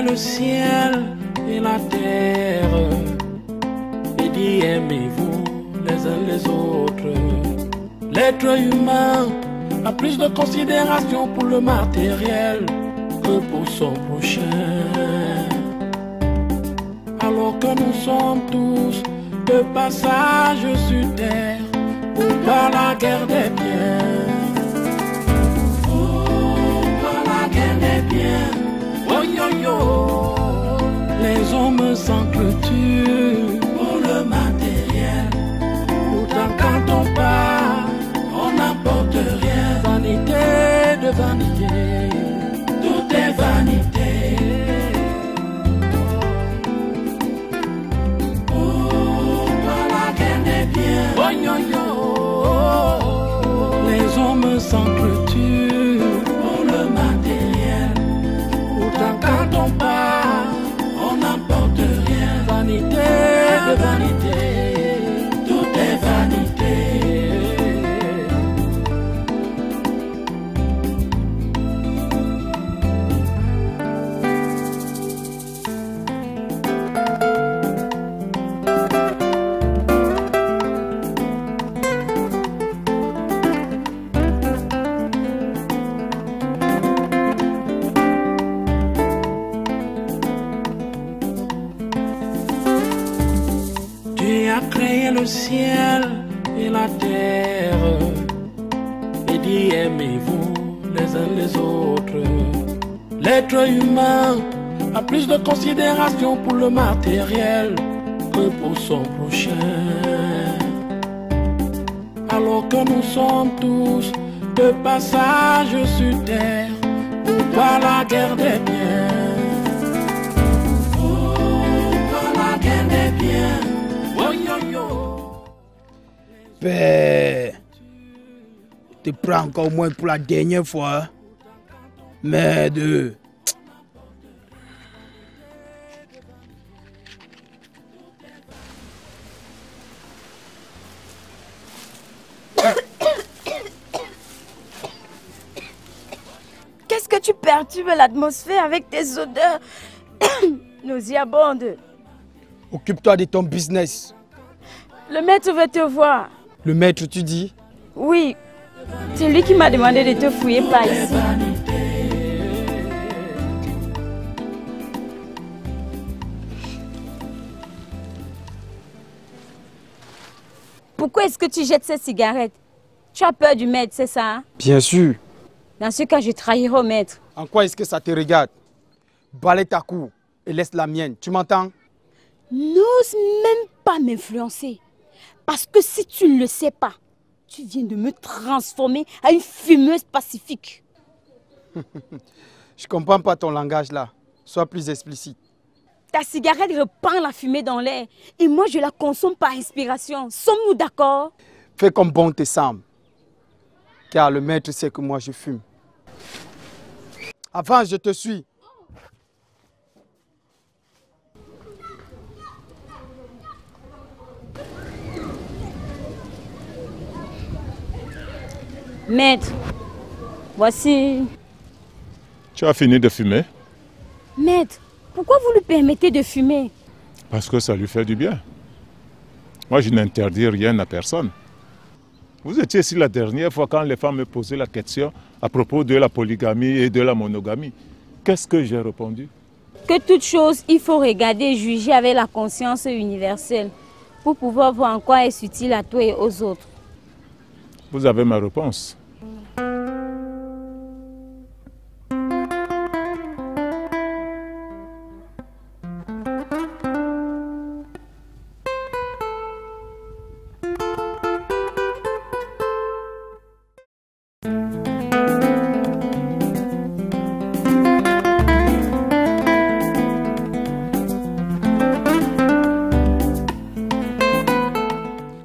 le ciel et la terre et dit aimez-vous les uns les autres. L'être humain a plus de considération pour le matériel que pour son prochain. Alors que nous sommes tous de passage sur terre pour pas la guerre des biens. Pour la guerre des biens. Oh yo yo. Les hommes s'entretuent pour le matériel. Pourtant quand on part, on n'apporte rien. Vanité de vanité, tout est vanité. Pour la guerre des biens. Oh yo yo. Les hommes s'entretuent pour le matériel. Pourtant quand on part, on n'apporte rien. Vanité de vanité, tout est vanité. Tu as créé le ciel et la terre et dit aimez-vous les uns les autres. L'être humain a plus de considération pour le matériel que pour son prochain. Alors que nous sommes tous de passage sur terre pour pas la guerre des biens. Pour la guerre des biens. Oh yo yo. Père, te prends encore au moins pour la dernière fois. Merde. Qu'est-ce que tu perturbes l'atmosphère avec tes odeurs nauséabondes? Occupe-toi de ton business. Le maître veut te voir. Le maître, tu dis? Oui, c'est lui qui m'a demandé de te fouiller par ici. Pourquoi est-ce que tu jettes ces cigarettes? Tu as peur du maître, c'est ça? Bien sûr. Dans ce cas, je trahirai au maître. En quoi est-ce que ça te regarde? Balaye ta cour et laisse la mienne. Tu m'entends? N'ose même pas m'influencer. Parce que si tu ne le sais pas, tu viens de me transformer en une fumeuse pacifique. Je comprends pas ton langage là. Sois plus explicite. Ta cigarette répand la fumée dans l'air et moi je la consomme par inspiration. Sommes-nous d'accord? Fais comme bon te semble. Car le maître sait que moi je fume. Avance, je te suis. Maître, voici. Tu as fini de fumer? Maître, pourquoi vous lui permettez de fumer? Parce que ça lui fait du bien. Moi, je n'interdis rien à personne. Vous étiez ici la dernière fois quand les femmes me posaient la question à propos de la polygamie et de la monogamie. Qu'est-ce que j'ai répondu? Que toute chose, il faut regarder et juger avec la conscience universelle pour pouvoir voir en quoi est utile à toi et aux autres. Vous avez ma réponse.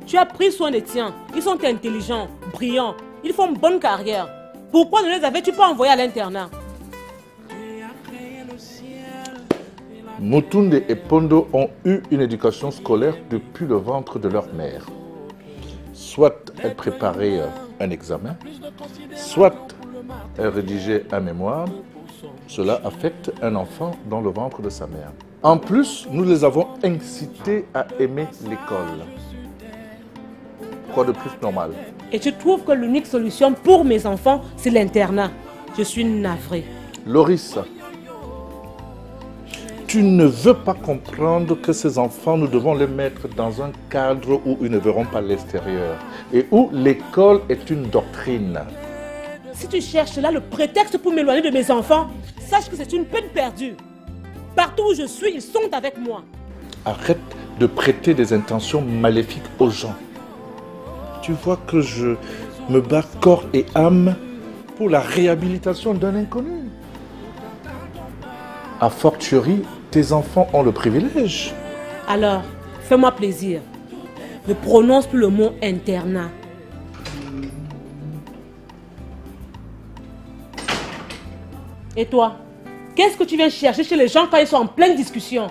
Tu as pris soin des tiens. Ils sont intelligents, brillants. Ils font bonne carrière. Pourquoi ne les avais-tu pas envoyés à l'internat? Mutunde et Pondo ont eu une éducation scolaire depuis le ventre de leur mère. Soit elles préparaient un examen, soit elles rédigeaient un mémoire, Cela affecte un enfant dans le ventre de sa mère. En plus, nous les avons incités à aimer l'école. Quoi de plus normal? Et tu trouves que l'unique solution pour mes enfants, c'est l'internat. Je suis navrée. Loris, tu ne veux pas comprendre que ces enfants, nous devons les mettre dans un cadre où ils ne verront pas l'extérieur et où l'école est une doctrine. Si tu cherches là le prétexte pour m'éloigner de mes enfants, sache que c'est une peine perdue. Partout où je suis, ils sont avec moi. Arrête de prêter des intentions maléfiques aux gens. Tu vois que je me bats corps et âme pour la réhabilitation d'un inconnu. A fortiori, tes enfants ont le privilège. Alors, fais-moi plaisir. Ne prononce plus le mot internat. Et toi, qu'est-ce que tu viens chercher chez les gens quand ils sont en pleine discussion?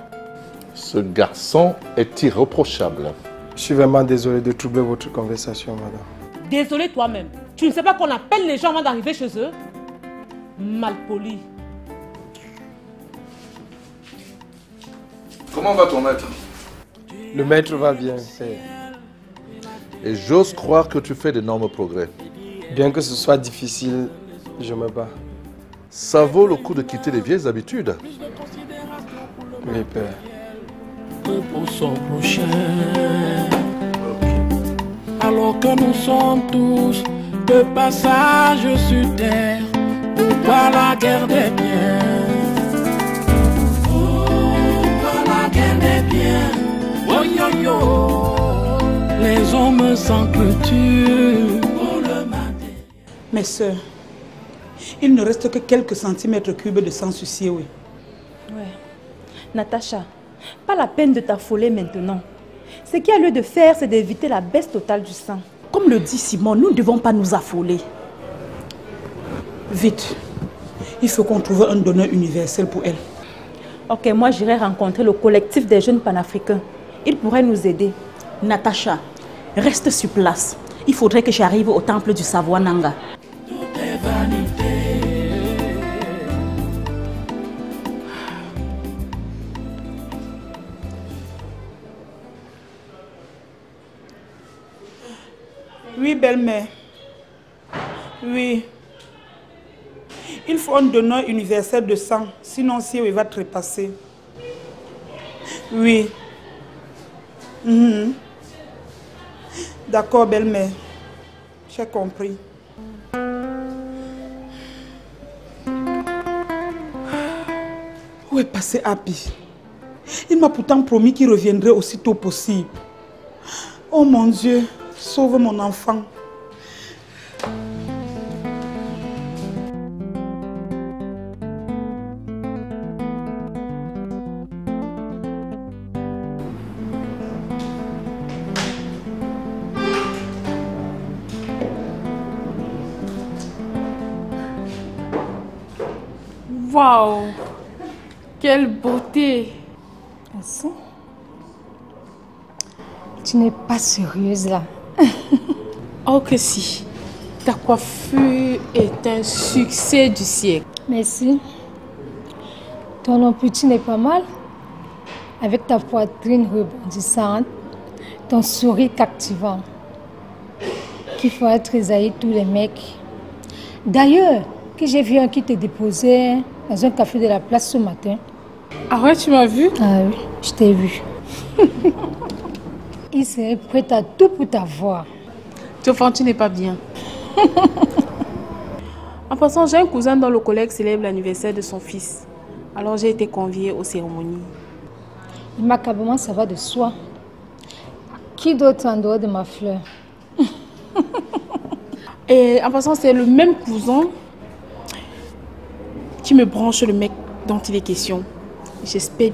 Ce garçon est irréprochable. Je suis vraiment désolé de troubler votre conversation, madame. Désolé toi-même. Tu ne sais pas qu'on appelle les gens avant d'arriver chez eux? Malpoli. Comment va ton maître? Le maître va bien, père. Et j'ose croire que tu fais d'énormes progrès. Bien que ce soit difficile, je me bats. Ça vaut le coup de quitter les vieilles habitudes. Oui, père. Pour son prochain. Alors que nous sommes tous de passage sur terre, pourquoi la guerre des biens? Pourquoi la guerre des biens? Oh yo yo, les hommes s'entretuent pour le matin. Mes sœurs, il ne reste que quelques centimètres cubes de sang sur Siéwé. Ouais. Natacha, pas la peine de t'affoler maintenant. Ce qu'il y a lieu de faire, c'est d'éviter la baisse totale du sang. Comme le dit Simon, nous ne devons pas nous affoler. Vite, il faut qu'on trouve un donneur universel pour elle. Ok, moi j'irai rencontrer le collectif des jeunes panafricains. Ils pourraient nous aider. Natacha, reste sur place. Il faudrait que j'arrive au temple du Savoie Nanga. Tout est vanité. Oui, belle-mère. Oui. Il faut un donneur universel de sang, sinon Siéwé va trépasser. Oui. D'accord, belle-mère. J'ai compris. Où est passé Happy? Il m'a pourtant promis qu'il reviendrait aussitôt possible. Oh mon Dieu, sauve mon enfant. Waouh! Quelle beauté! Merci. Tu n'es pas sérieuse là. Oh que si! Ta coiffure est un succès du siècle. Merci. Ton nom petit n'est pas mal. Avec ta poitrine rebondissante, ton sourire captivant, qui fera tressaillir tous les mecs. D'ailleurs, que j'ai vu un qui te déposait dans un café de la place ce matin. Ah ouais, tu m'as vu? Ah oui, je t'ai vu. Il serait prêt à tout pour t'avoir. Théophane, tu n'es pas bien. En passant, j'ai un cousin dont le collègue célèbre l'anniversaire de son fils. Alors j'ai été conviée aux cérémonies. Macabrement, ça va de soi. Qui d'autre en dehors de ma fleur? Et en passant, c'est le même cousin qui me branche le mec dont il est question. J'espère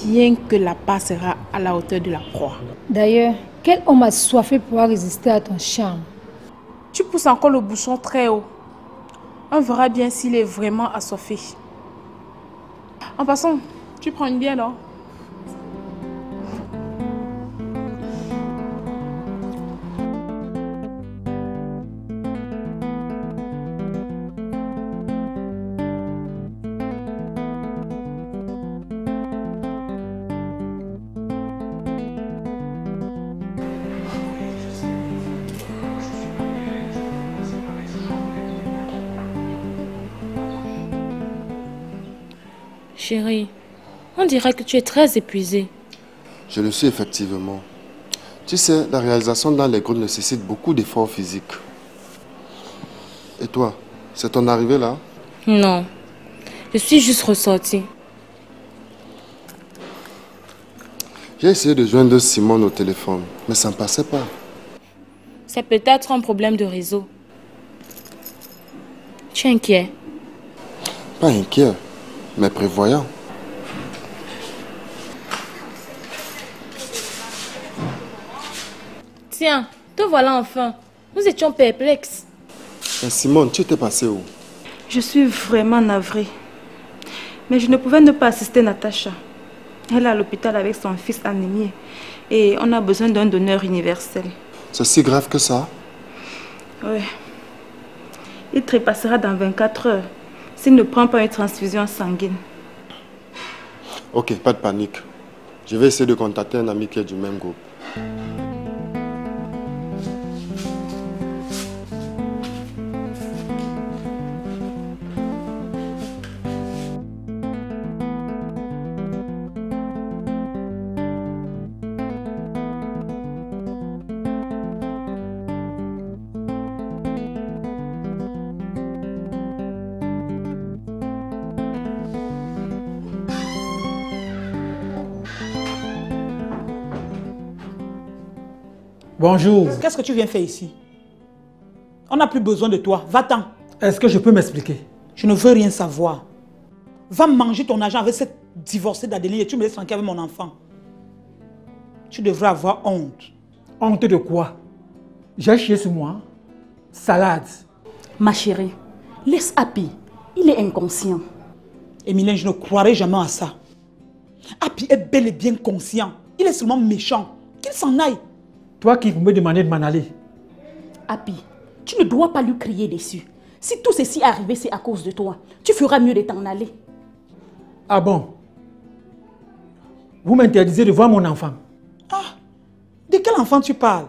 bien que la part sera à la hauteur de la proie. D'ailleurs, quel homme assoiffé pourra résister à ton charme? Tu pousses encore le bouchon très haut. On verra bien s'il est vraiment assoiffé. En passant, tu prends une bière, non? Chérie, on dirait que tu es très épuisée. Je le suis effectivement. Tu sais, la réalisation dans les groupes nécessite beaucoup d'efforts physiques. Et toi, c'est ton arrivée là? Non, je suis juste ressortie. J'ai essayé de joindre Simone au téléphone, mais ça ne passait pas. C'est peut-être un problème de réseau. Tu es inquiet? Pas inquiet, mais prévoyant. Tiens, te voilà enfin. Nous étions perplexes. Mais Simone, tu étais passée où? Je suis vraiment navrée. Mais je ne pouvais ne pas assister Natacha. Elle est à l'hôpital avec son fils anémié. Et on a besoin d'un donneur universel. C'est si grave que ça? Oui. Il trépassera dans 24 heures s'il ne prend pas une transfusion sanguine. Ok, pas de panique. Je vais essayer de contacter un ami qui est du même groupe. Bonjour. Qu'est-ce que tu viens faire ici? On n'a plus besoin de toi. Va-t'en. Est-ce que je peux m'expliquer? Je ne veux rien savoir. Va manger ton argent avec cette divorcée d'Adeline et tu me laisses tranquille avec mon enfant. Tu devrais avoir honte. Honte de quoi? J'ai chié sur moi. Salade. Ma chérie, laisse Happy. Il est inconscient. Emilien, je ne croirais jamais à ça. Happy est bel et bien conscient. Il est seulement méchant. Qu'il s'en aille. Toi qui me demandais de m'en aller. Happy, tu ne dois pas lui crier dessus. Si tout ceci est arrivé, c'est à cause de toi. Tu feras mieux de t'en aller. Ah bon? Vous m'interdisez de voir mon enfant. Ah, de quel enfant tu parles?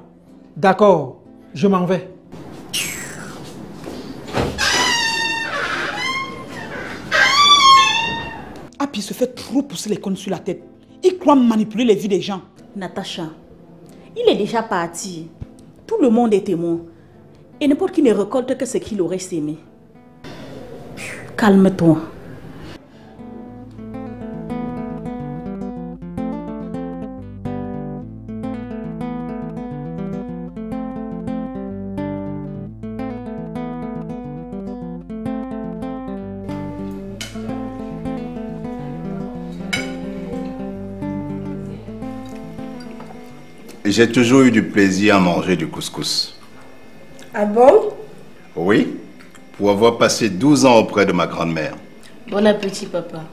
D'accord, je m'en vais. Happy se fait trop pousser les cônes sur la tête. Il croit manipuler les vies des gens. Natacha, il est déjà parti. Tout le monde est témoin. Et n'importe qui ne récolte que ce qu'il aurait sémé. Calme-toi. J'ai toujours eu du plaisir à manger du couscous. Ah bon? Oui, pour avoir passé 12 ans auprès de ma grand-mère. Bon appétit, papa.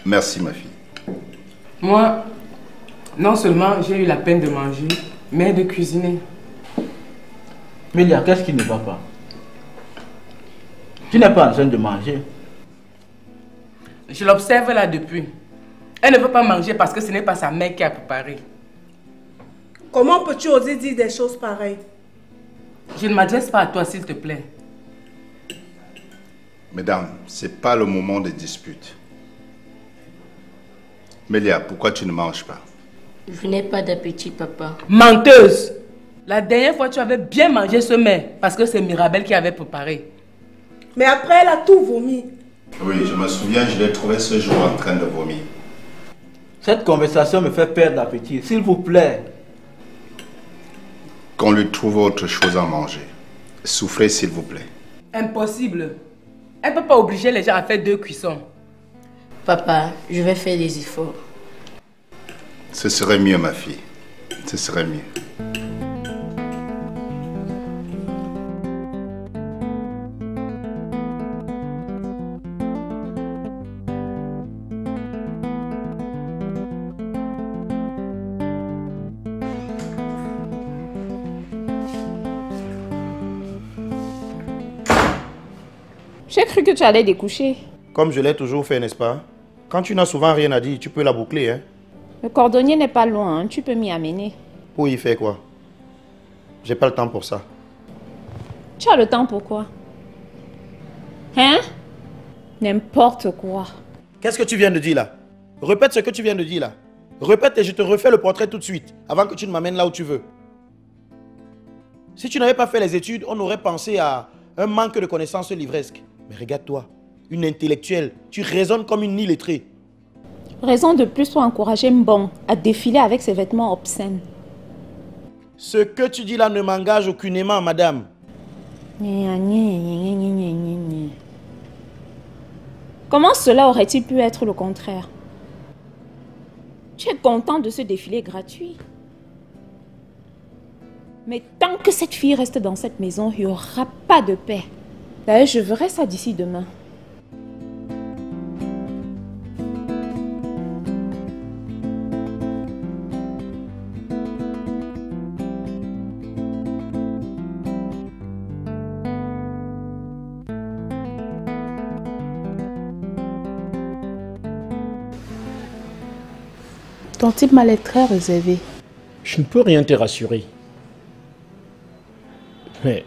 Merci, ma fille. Moi, non seulement j'ai eu la peine de manger, mais de cuisiner. Mélia, qu'est-ce qui ne va pas? Tu n'es pas en train de manger. Je l'observe là depuis. Elle ne veut pas manger parce que ce n'est pas sa mère qui a préparé. Comment peux-tu oser dire des choses pareilles? Je ne m'adresse pas à toi, s'il te plaît. Mesdames, ce n'est pas le moment de dispute. Mélia, pourquoi tu ne manges pas? Je n'ai pas d'appétit, papa. Menteuse! La dernière fois, tu avais bien mangé ce mets parce que c'est Mirabel qui avait préparé. Mais après, elle a tout vomi. Oui, je me souviens, je l'ai trouvé ce jour en train de vomir. Cette conversation me fait perdre l'appétit. S'il vous plaît. Qu'on lui trouve autre chose à manger. Souffrez, s'il vous plaît. Impossible. Elle ne peut pas obliger les gens à faire 2 cuissons. Papa, je vais faire des efforts. Ce serait mieux, ma fille. Ce serait mieux. J'ai cru que tu allais découcher. Comme je l'ai toujours fait, n'est-ce pas? Quand tu n'as souvent rien à dire, tu peux la boucler, hein? Le cordonnier n'est pas loin, hein. Tu peux m'y amener. Pour y faire quoi? J'ai pas le temps pour ça. Tu as le temps pour quoi? Hein? N'importe quoi. Qu'est-ce que tu viens de dire là? Répète ce que tu viens de dire là. Répète et je te refais le portrait tout de suite, avant que tu ne m'amènes là où tu veux. Si tu n'avais pas fait les études, on aurait pensé à un manque de connaissances livresques. Mais regarde-toi, une intellectuelle, tu raisonnes comme une illettrée. Raison de plus pour encourager Mbong à défiler avec ses vêtements obscènes. Ce que tu dis là ne m'engage aucunement, madame. Comment cela aurait-il pu être le contraire? Tu es content de ce défilé gratuit. Mais tant que cette fille reste dans cette maison, il n'y aura pas de paix. D'ailleurs, je verrai ça d'ici demain. Ton type m'a l'air très réservé. Je ne peux rien te rassurer. Mais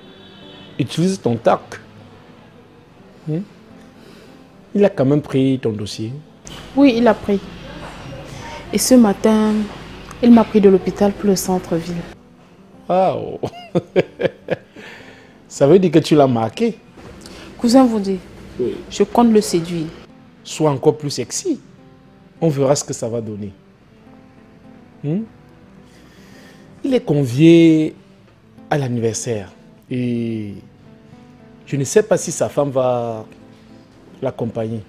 utilise ton tact. Il a quand même pris ton dossier. Oui, il a pris. Et ce matin, il m'a pris de l'hôpital pour le centre-ville. Wow. Ça veut dire que tu l'as marqué. Cousin vous dit, oui. Je compte le séduire. Sois encore plus sexy. On verra ce que ça va donner. Il est convié à l'anniversaire. Et je ne sais pas si sa femme va l'accompagner.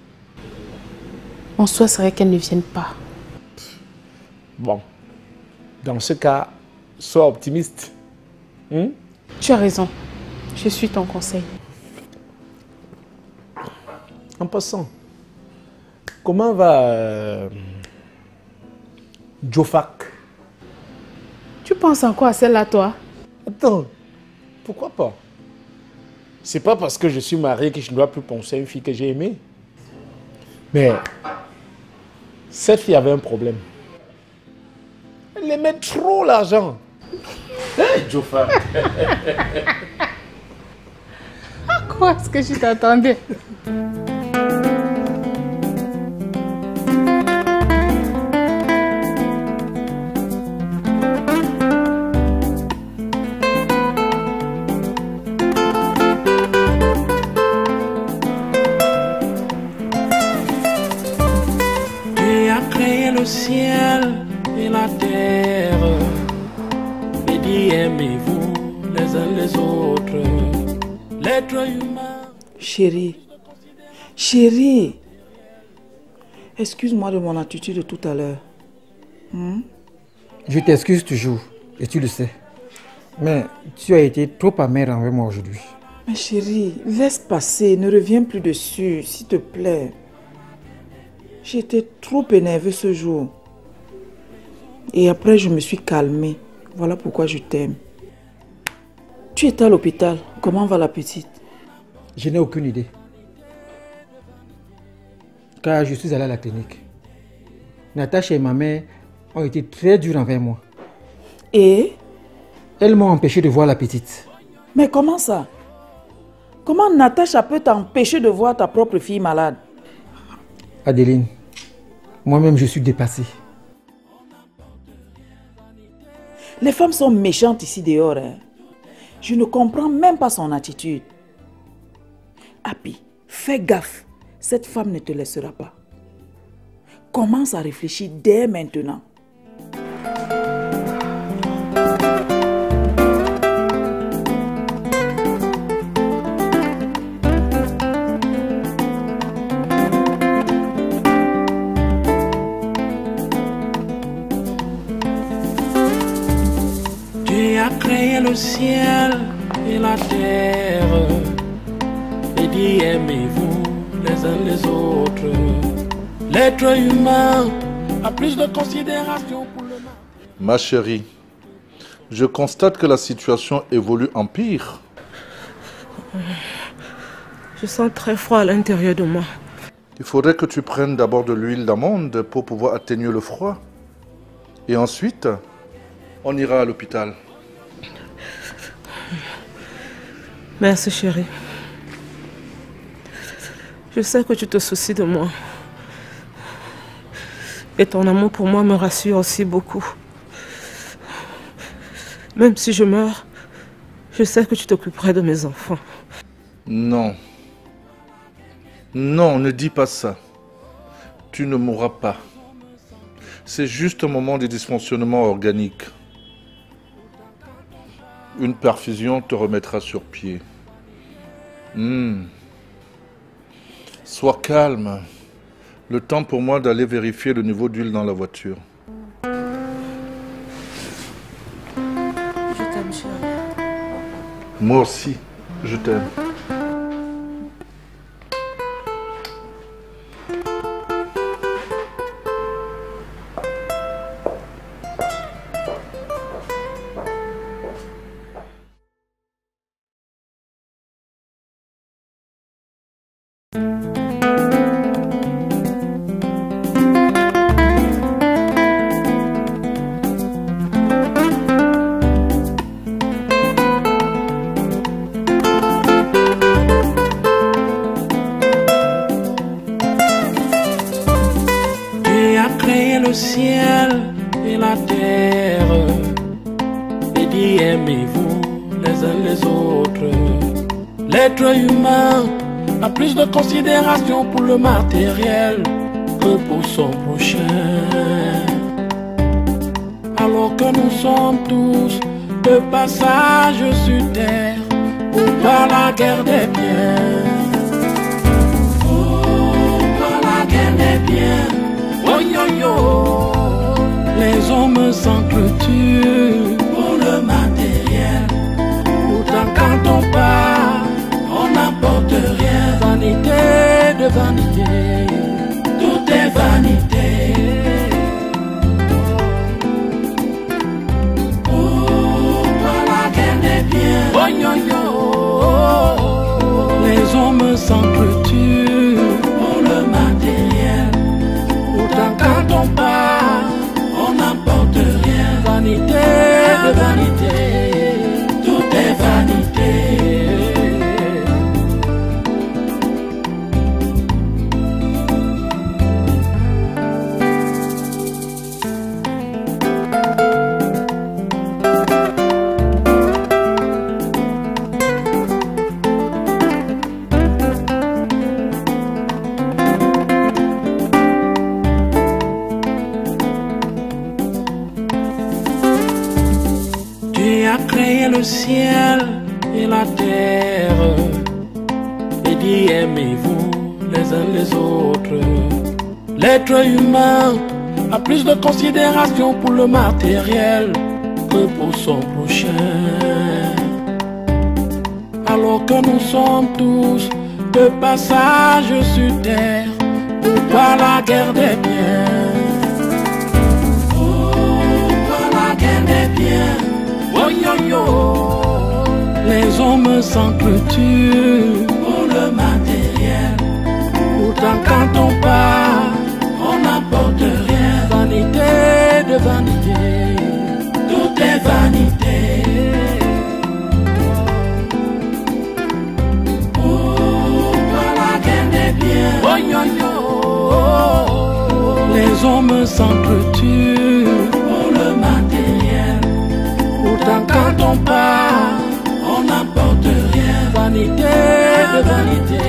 Mon souhait serait qu'elle ne vienne pas. Bon, dans ce cas, sois optimiste. Tu as raison. Je suis ton conseil. En passant, comment va Jofak? Tu penses encore à celle-là, toi? Attends. Pourquoi pas? C'est pas parce que je suis marié que je ne dois plus penser à une fille que j'ai aimée. Mais cette fille avait un problème. Elle aimait trop l'argent. Hey, Jofa. À quoi est-ce que je t'attendais? Le ciel et la terre, et dit aimez-vous les uns les autres, l'être humain. Chérie, chérie, excuse-moi de mon attitude de tout à l'heure. Je t'excuse toujours, et tu le sais. Mais tu as été trop amère envers moi aujourd'hui. Mais chérie, laisse passer, ne reviens plus dessus, s'il te plaît. J'étais trop énervée ce jour. Et après, je me suis calmée. Voilà pourquoi je t'aime. Tu étais à l'hôpital. Comment va la petite? Je n'ai aucune idée. Car je suis allé à la clinique. Natacha et ma mère ont été très dures envers moi. Et? Elles m'ont empêché de voir la petite. Mais comment ça? Comment Natacha peut t'empêcher de voir ta propre fille malade? Adeline, moi-même je suis dépassée. Les femmes sont méchantes ici dehors. Je ne comprends même pas son attitude. Happy, fais gaffe. Cette femme ne te laissera pas. Commence à réfléchir dès maintenant. Tu as créé le ciel et la terre, et dit aimez-vous les uns les autres. L'être humain a plus de considération pour le mal. Ma chérie, je constate que la situation évolue en pire. Je sens très froid à l'intérieur de moi. Il faudrait que tu prennes d'abord de l'huile d'amande pour pouvoir atténuer le froid. Et ensuite, on ira à l'hôpital. Merci chérie. Je sais que tu te soucies de moi. Et ton amour pour moi me rassure aussi beaucoup. Même si je meurs, je sais que tu t'occuperais de mes enfants. Non. Non, ne dis pas ça. Tu ne mourras pas. C'est juste un moment de dysfonctionnement organique. Une perfusion te remettra sur pied. Sois calme. Le temps pour moi d'aller vérifier le niveau d'huile dans la voiture. Je t'aime, chérie. Moi aussi, je t'aime. Le ciel et la terre et dit aimez-vous les uns les autres. L'être humain a plus de considération pour le matériel que pour son prochain. Alors que nous sommes tous de passage sur terre pour pas la guerre des biens. Oh, pas la guerre des biens. Oh yo yo, les hommes s'entretuent pour le matériel. Pourtant quand on part, on n'apporte rien. Vanité de vanité, tout est vanité. Oh, pas la guerre des biens. Oh yo yo, les hommes s'entretuent pour le matériel. Quand on part, on n'apporte rien. Vanité de vanité, tout est vanité. Créé le ciel et la terre et dit aimez-vous les uns les autres. L'être humain a plus de considération pour le matériel que pour son prochain. Alors que nous sommes tous de passage sur terre pour pas la guerre des biens. Oh, pas la guerre des biens. Oh yo yo, les hommes s'entretuent pour le matériel. Pourtant quand on part, on n'apporte rien. Vanité de vanité, tout est vanité. Oh, pas la guerre des biens. Oh yo yo, les hommes s'entretuent pour le matériel. Pourtant quand on part, on n'apporte rien. Vanité de vanité,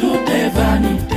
tout est vanité.